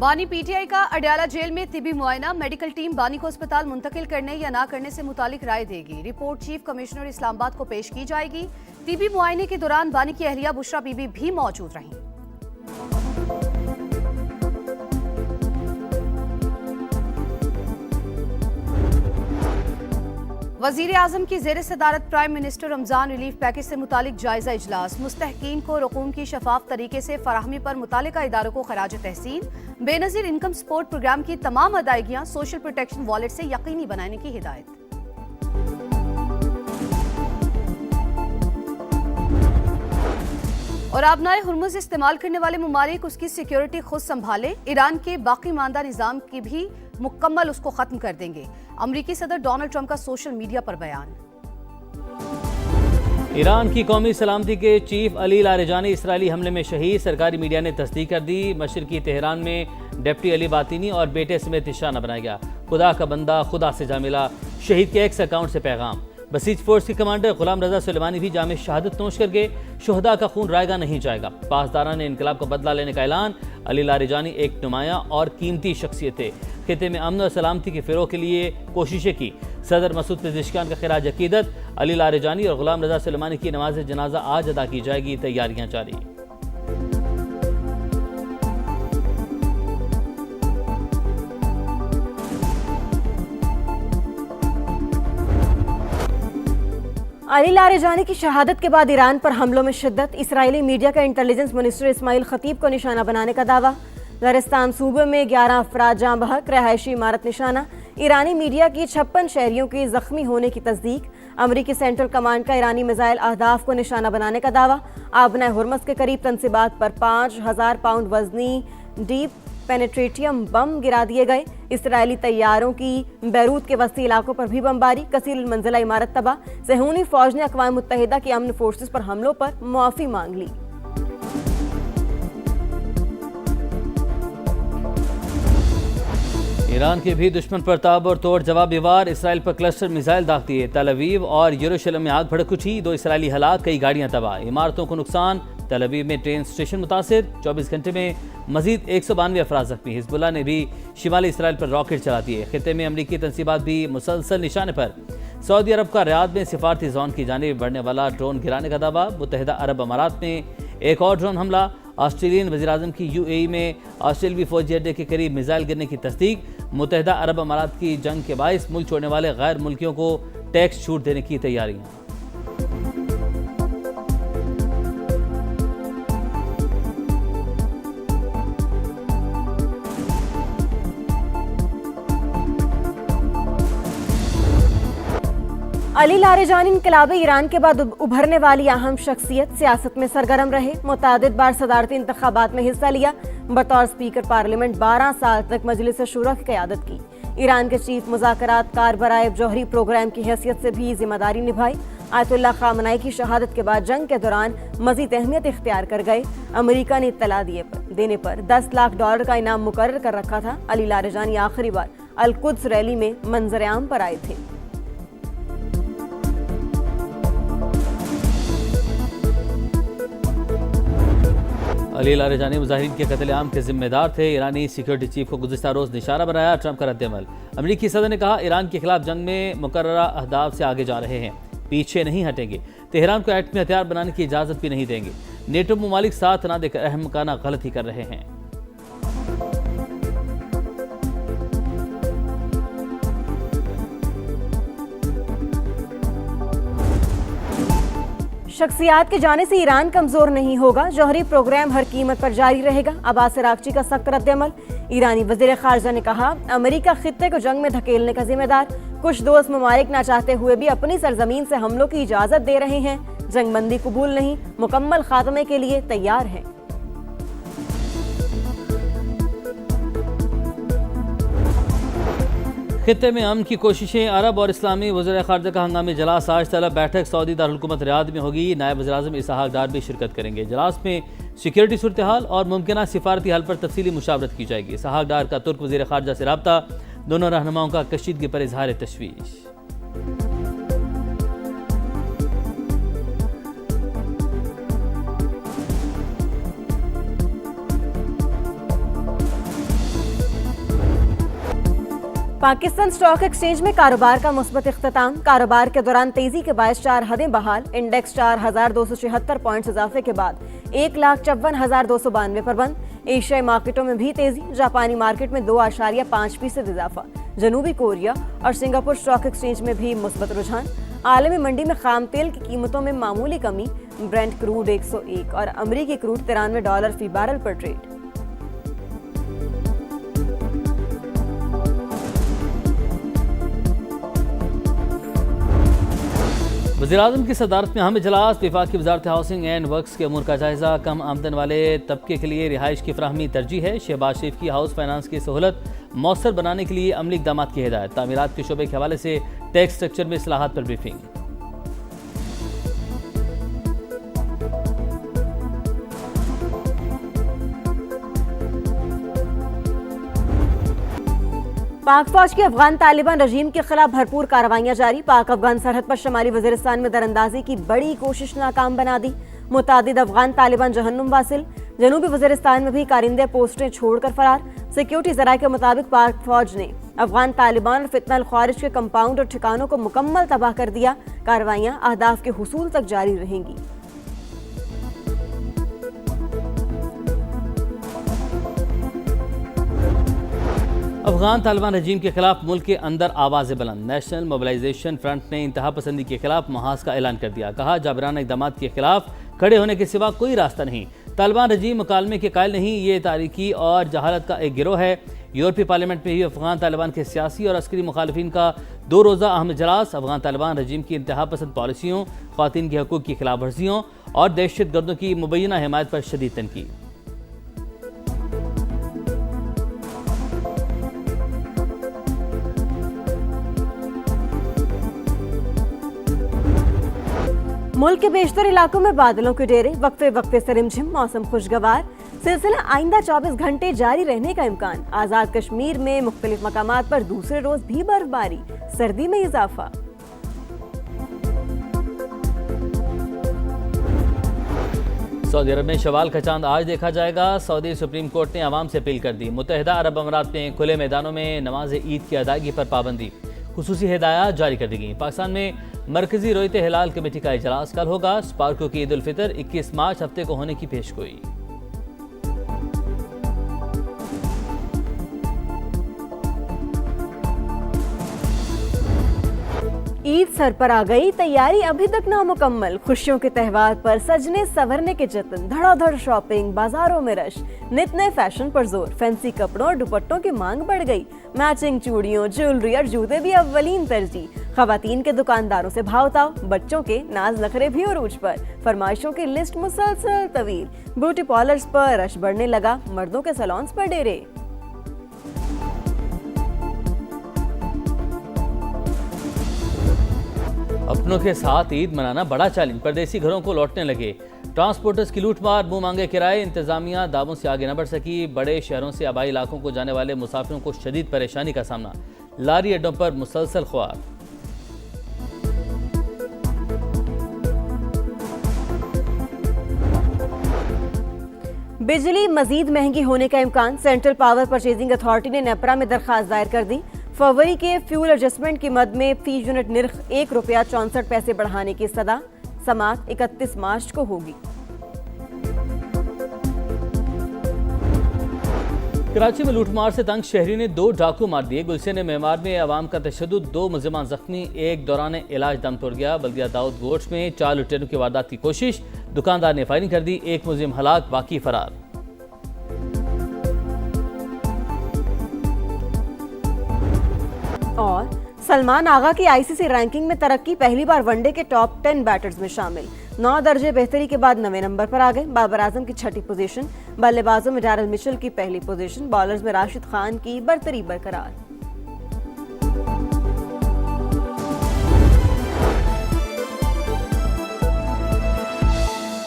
बानी पीटीआई का अडयाला जेल में तिबी मुआयना। मेडिकल टीम बानी को अस्पताल मुंतकिल करने या ना करने से मुतालिक राय देगी। रिपोर्ट चीफ कमिश्नर इस्लामाबाद को पेश की जाएगी। तिबी मुआयने के दौरान बानी की अहलिया बुशरा बीबी भी मौजूद रहीं। वजीर आजम की जेर सदारत prime minister Ramzan relief package से मुतालिक जायजा इजलास। मुस्तहकीन को रकूम की शफाफ तरीके से फराहमी पर मुतालिका इदारों को खराज तहसीन। बेनजीर इनकम सपोर्ट प्रोग्राम की तमाम अदायगियां सोशल प्रोटेक्शन वॉलेट से यकीनी बनाने की हिदायत। और आबनाए हुर्मुज इस्तेमाल करने वाले ममालिक उसकी सिक्योरिटी खुद संभाले। ईरान के बाकी मानदा निजाम की भी मुकम्मल उसको खत्म कर देंगे। अमरीकी सदर डोनाल्ड ट्रंप का सोशल मीडिया पर बयान। ईरान की कौमी सलामती के चीफ अली लारेजानी इसराइली हमले में शहीद। सरकारी मीडिया ने तस्दीक कर दी। मशरकी तेहरान में डिप्टी अली बातिनी और बेटे समेत निशाना बनाया गया। खुदा का बंदा खुदा से जा मिला। शहीद के एक्स अकाउंट से पैगाम। बसीज फोर्स के कमांडर गुलाम रजा सुलेमानी भी जामे शहादत नोश कर गए। शोहदा का खून रायगा नहीं जाएगा। पासदारा ने इनकलाब का बदला लेने का ऐलान। अली लारेजानी एक नुमाया और कीमती शख्सियत थे। खिते में अमन और सलामती के फ़रोग़ के लिए कोशिशें की। सदर मसूद पेज़ेश्कियान का खिराज अकीदत। अली लारेजानी और गुलाम रजा सुलेमानी की नमाज जनाजा आज अदा की जाएगी। तैयारियां जारी। अली लारेजानी की शहादत के बाद ईरान पर हमलों में शिद्दत। इसराइली मीडिया का इंटेलिजेंस मिनिस्टर इस्माइल खतीब को निशाना बनाने का दावा। लरिस्तान सूबे में 11 अफराद जाँ बहक। रहायशी इमारत निशाना। ईरानी मीडिया की 56 शहरियों के जख्मी होने की तस्दीक। अमरीकी सेंट्रल कमांड का ईरानी मिसाइल अहदाफ को निशाना बनाने का दावा। आबना हुर्मस के करीब तनसीबात पर 5000 पाउंड वजनी डीप पेनेट्रेटियम बम गिरा दिए गए। इसराइली तैयारों की बैरूत के वस्ती इलाकों पर भी बमबारी। कसीर मंजिला इमारत तबाह। सहूनी फौज ने अक़वाम मुत्तहिदा की अमन फोर्सेस पर हमलों पर मुआफ़ी मांग ली। ईरान के भी दुश्मन पर ताबड़ तोड़ जवाबी वार। इसराइल पर क्लस्टर मिसाइल दाग दिए। तल अवीव और यरूशलेम में आग भड़क उठी। 2 इसराइली हलाक, कई गाड़ियां तबाह। इमारतों को नुकसान। तल अवीव में ट्रेन स्टेशन मुतासिर। 24 घंटे में मजीद 192 अफराद जख्मी। हिजबुल्लाह ने भी शिमाली इसराइल पर रॉकेट चला दिए। खिते में अमरीकी तनसीबात भी मुसलसल निशाने पर। सऊदी अरब का रियाद में सिफारती जोन की जानिब बढ़ने वाला ड्रोन गिराने का दावा। मुत्तहिदा अरब अमारात में एक और ड्रोन हमला। ऑस्ट्रेलियन वज़ीर-ए-आज़म की यूएई में ऑस्ट्रेलवी फौजी अड्डे के करीब मिसाइल गिरने की तस्दीक। मुत्तहिदा अरब अमारात की जंग के बायस मुल्क छोड़ने वाले गैर मुल्कियों को टैक्स छूट देने की तैयारियां। अली लारेजानी इनकलाबी ईरान के बाद उभरने वाली अहम शख्सियत। सियासत में सरगर्म रहे। मुतादिद बार सदारती इंतखाबात में हिस्सा लिया। बतौर स्पीकर पार्लियामेंट 12 साल तक मजलिस शूरा की क़यादत की। ईरान के चीफ मुज़ाकरात कार बराए जौहरी प्रोग्राम की हैसियत से भी जिम्मेदारी निभाई। आयतुल्लाह ख़ामनेई की शहादत के बाद जंग के दौरान मज़ीद अहमियत इख्तियार कर गए। अमरीका ने इत्तला देने पर $10 लाख का इनाम मुकर्रर कर रखा था। अली लारेजानी आखिरी बार अल-कुद्स रैली में मंजर-ए-आम पर आए थे। अली लारेजानी मुजाहिरीन के कत्लेआम के जिम्मेदार थे। ईरानी सिक्योरिटी चीफ को गुज़िश्ता रोज़ निशाना बनाया। ट्रंप का रद्द-ए-अमल। अमरीकी सदर ने कहा ईरान के खिलाफ जंग में मुकर्ररा अहदाफ से आगे जा रहे हैं, पीछे नहीं हटेंगे। तेहरान को एटमी हथियार बनाने की इजाज़त भी नहीं देंगे। नेटो ममालिक साथ न देकर अहमकाना गलती कर रहे हैं। शख्सियात के जाने से ईरान कमजोर नहीं होगा। जौहरी प्रोग्राम हर कीमत पर जारी रहेगा। अब्बास अरागची का सख्त रद्द-ए-अमल। ईरानी वज़ीर ख़ारजा ने कहा अमेरिका खित्ते को जंग में धकेलने का जिम्मेदार। कुछ दोस्त ममालिक ना चाहते हुए भी अपनी सरजमीन से हमलों की इजाज़त दे रहे हैं। जंगबंदी कबूल नहीं, मुकम्मल खात्मे के लिए तैयार हैं। खित्ते में अमन की कोशिशें। अरब और इस्लामी वज़ीर ख़ारजा का हंगामी इजलास। आज तलब बैठक सऊदी दारुल-हुकूमत रियाद में होगी। नायब वज़ीर-ए-आज़म इसहाक डार भी शिरकत करेंगे। इजलास में सिक्योरिटी सूरत हाल और मुमकिन सिफारती हल पर तफसीली मुशावरत की जाएगी। इसहाक डार का तुर्क वज़ीर ख़ारजा से रब्ता। दोनों रहनुमाओं का कशीदगी पर इजहार तशवीश। पाकिस्तान स्टॉक एक्सचेंज में कारोबार का मुस्बत इख्तिताम। कारोबार के दौरान तेजी के बायस 4 हदें बहाल। इंडेक्स 4,276 पॉइंट्स इजाफे के बाद 1,54,292 पर बंद। एशियाई मार्केटों में भी तेजी। जापानी मार्केट में 2.5% इजाफा। जनूबी कोरिया और सिंगापुर स्टॉक एक्सचेंज में भी मुस्बत रुझान। आलमी मंडी में खाम तेल की कीमतों में मामूली कमी। ब्रेंट क्रूड 101 और अमरीकी क्रूड $93 फी बैरल पर ट्रेड। वज़ीर-ए-आज़म की सदारत में अहम इजलास। वफाकी वज़ारत हाउसिंग एंड वर्क्स के अमूर का जायजा। कम आमदन वाले तबके के लिए रिहाइश की फराहमी तरजीह है। शहबाज शरीफ की हाउस फाइनेंस की सहूलत मौसर बनाने के लिए अमली इक़दाम की हिदायत। तामीरात के शोबे के हवाले से टैक्स स्ट्रक्चर में इस्लाहात पर ब्रीफिंग। पाक फौज की अफगान तालिबान रजीम के खिलाफ भरपूर कार्रवाइयां जारी। पाक अफगान सरहद पर शुमाली वज़ीरिस्तान में दरअंदाजी की बड़ी कोशिश नाकाम बना दी। मुतादिद अफगान तालिबान जहन्नुम वासिल। जनूबी वज़ीरिस्तान में भी कारिंदे पोस्टें छोड़कर फरार। सिक्योरिटी ज़राए के मुताबिक पाक फौज ने अफगान तालिबान और फितना अल ख्वारिज के कंपाउंड और ठिकानों को मुकम्मल तबाह कर दिया। कार्रवाइयां अहदाफ के हुसूल तक जारी रहेंगी। अफगान तालिबान रजीम के खिलाफ मुल्क के अंदर आवाज़ें बुलंद। नेशनल मोबिलाइजेशन फ्रंट ने इंतहा पसंदी के खिलाफ महाज का ऐलान कर दिया। कहा, जाबराना इक़दाम के खिलाफ खड़े होने के सिवा कोई रास्ता नहीं। तालिबान रजीम मुकालमे के कायल नहीं, ये तारीकी और जहालत का एक गिरोह है। यूरोपीय पार्लियामेंट में भी अफगान तालिबान के सियासी और अस्करी मुखालिफिन का 2 रोज़ा अहम इजलास। अफगान तालिबान रजीम की इंतहा पसंद पॉलिसियों, ख़वातीन के हकूक़ की खिलाफ वर्जियों और दहशत गर्दों की मुबैना हिमायत पर शदीद तनकीद। मुल्क के बेशतर इलाकों में बादलों के डेरे। वक्फे वक्फे से रिमझिम, मौसम खुशगवार। सिलसिला आइंदा 24 घंटे जारी रहने का इम्कान। आजाद कश्मीर में मुख्तलिफ मकामात पर दूसरे रोज भी बर्फबारी। सर्दी में इजाफा। सऊदी अरब में शवाल का चांद आज देखा जाएगा। सऊदी सुप्रीम कोर्ट ने अवाम से अपील कर दी। मुत्तहिदा अरब अमारात में खुले मैदानों में नमाज ईद की अदायगी पर पाबंदी। खुसूसी हिदायत जारी कर दी गई। पाकिस्तान में मरकजी रोयते हिलाल कमेटी का इजलास कल होगा। स्पार्को की ईद उल फितर 21 मार्च हफ्ते को होने की पेशगोई। ईद सर पर आ गई, तैयारी अभी तक नामुकम्मल। खुशियों के त्यौहार पर सजने संवरने के जतन। धड़ाधड़ शॉपिंग, बाजारों में रश। नित नए फैशन पर जोर। फैंसी कपड़ों और दुपट्टों की मांग बढ़ गई। मैचिंग चूड़ियों, ज्वेलरी और जूते भी अव्वलीन तरजीह। खवातीन के दुकानदारों से भावताव। बच्चों के नाज नखरे भी उरूज पर। फरमाइशों की लिस्ट मुसलसल तवील। ब्यूटी पार्लर्स पर रश बढ़ने लगा। मर्दों के सैलून्स पर डेरे। अपनों के साथ ईद मनाना बड़ा चैलेंज। परदेसी घरों को लौटने लगे। ट्रांसपोर्टर्स की लूटमार, मुंह मांगे किराए। इंतजामिया दावों से आगे न बढ़ सकी। बड़े शहरों से आबाई इलाकों को जाने वाले मुसाफिरों को शदीद परेशानी का सामना। लारी अड्डों पर मुसलसल खुआर। बिजली मजीद महंगी होने का इम्कान। सेंट्रल पावर परचेजिंग अथॉरिटी ने नेपरा में दरखास्त दायर कर दी। फरवरी के फ्यूल एडजस्टमेंट की मद में फी यूनिट निर्ख ₹1.64 बढ़ाने की सदा। समाअत 31 मार्च को होगी। कराची में लूटमार से तंग शहरी ने 2 डाकू मार दिए। गुलशन मेमार में अवाम का तशद्दुद। 2 मुलजिमान जख्मी। एक दौरान इलाज दम तोड़ गया। बल्दिया दाऊद गोट्स में 4 लुटेरों की वारदात की कोशिश। दुकानदार ने फायरिंग कर दी। एक मुलजिम हलाक, बाकी फरार। और सलमान आगा की आईसीसी रैंकिंग में तरक्की। पहली बार वनडे के टॉप 10 बैटर्स में शामिल। 9 दर्जे बेहतरी के बाद 9वें नंबर पर आ गए। बाबर आजम की 6ठी पोजीशन। बल्लेबाजों में डैरल मिचेल की पहली पोजीशन। बॉलर्स में राशिद खान की बरतरी बरकरार।